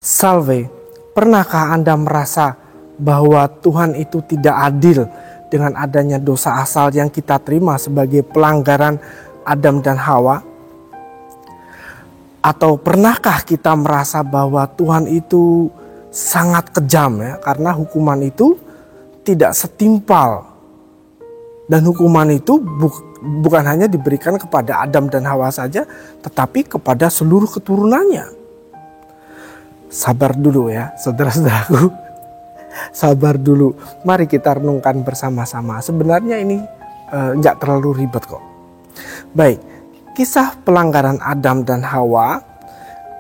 Salve, pernahkah Anda merasa bahwa Tuhan itu tidak adil dengan adanya dosa asal yang kita terima sebagai pelanggaran Adam dan Hawa? Atau pernahkah kita merasa bahwa Tuhan itu sangat kejam ya, karena hukuman itu tidak setimpal, dan hukuman itu bukan hanya diberikan kepada Adam dan Hawa saja, tetapi kepada seluruh keturunannya. Sabar dulu ya saudara-saudaraku, sabar dulu. Mari kita renungkan bersama-sama. Sebenarnya ini enggak terlalu ribet kok. Baik, kisah pelanggaran Adam dan Hawa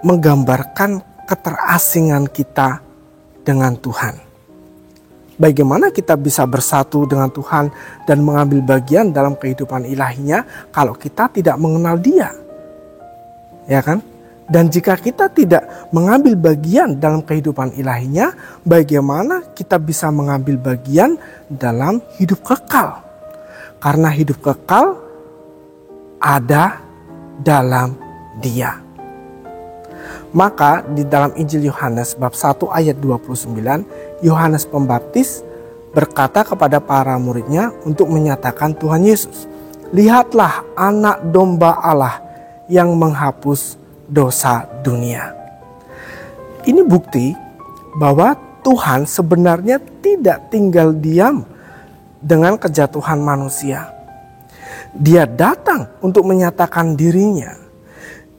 menggambarkan keterasingan kita dengan Tuhan. Bagaimana kita bisa bersatu dengan Tuhan dan mengambil bagian dalam kehidupan ilahinya kalau kita tidak mengenal Dia? Ya kan? Dan jika kita tidak mengambil bagian dalam kehidupan ilahinya, bagaimana kita bisa mengambil bagian dalam hidup kekal? Karena hidup kekal ada dalam Dia. Maka di dalam Injil Yohanes bab 1 ayat 29, Yohanes Pembaptis berkata kepada para muridnya untuk menyatakan Tuhan Yesus, "Lihatlah anak domba Allah yang menghapus dosa dunia." Ini bukti bahwa Tuhan sebenarnya tidak tinggal diam dengan kejatuhan manusia. Dia datang untuk menyatakan dirinya,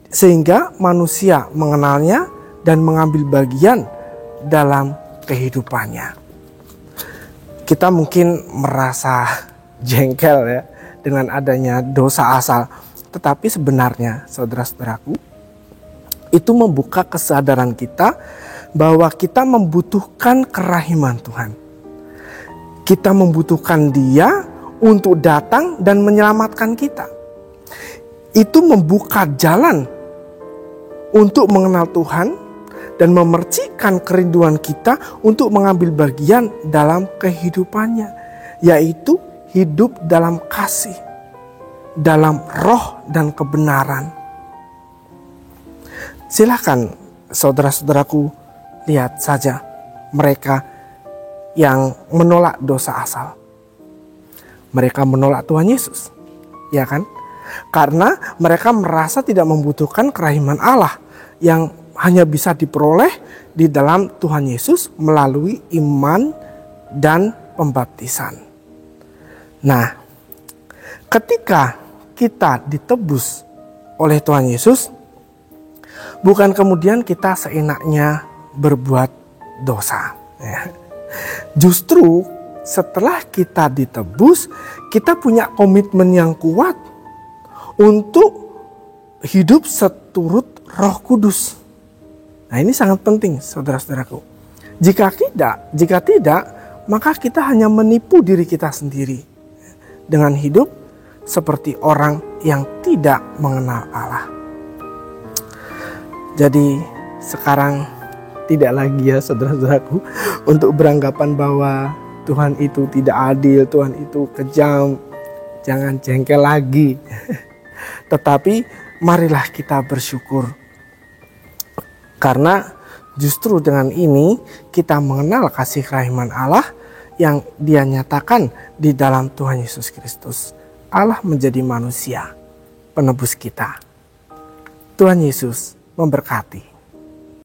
sehingga manusia mengenalnya dan mengambil bagian dalam kehidupannya. Kita mungkin merasa jengkel ya dengan adanya dosa asal, tetapi sebenarnya saudara-saudaraku, itu membuka kesadaran kita bahwa kita membutuhkan kerahiman Tuhan. Kita membutuhkan Dia untuk datang dan menyelamatkan kita. Itu membuka jalan untuk mengenal Tuhan dan memercikan kerinduan kita untuk mengambil bagian dalam kehidupannya, yaitu hidup dalam kasih, dalam roh dan kebenaran. Silakan saudara-saudaraku, lihat saja mereka yang menolak dosa asal. Mereka menolak Tuhan Yesus, ya kan? Karena mereka merasa tidak membutuhkan kerahiman Allah yang hanya bisa diperoleh di dalam Tuhan Yesus melalui iman dan pembaptisan. Nah, ketika kita ditebus oleh Tuhan Yesus, bukan kemudian kita seenaknya berbuat dosa. Justru setelah kita ditebus, kita punya komitmen yang kuat untuk hidup seturut Roh Kudus. Nah, ini sangat penting saudara-saudaraku. Jika tidak, maka kita hanya menipu diri kita sendiri dengan hidup seperti orang yang tidak mengenal Allah. Jadi sekarang tidak lagi ya saudara-saudaraku untuk beranggapan bahwa Tuhan itu tidak adil, Tuhan itu kejam. Jangan jengkel lagi. Tetapi marilah kita bersyukur. Karena justru dengan ini kita mengenal kasih kerahiman Allah yang Dia nyatakan di dalam Tuhan Yesus Kristus. Allah menjadi manusia, penebus kita. Tuhan Yesus memberkati.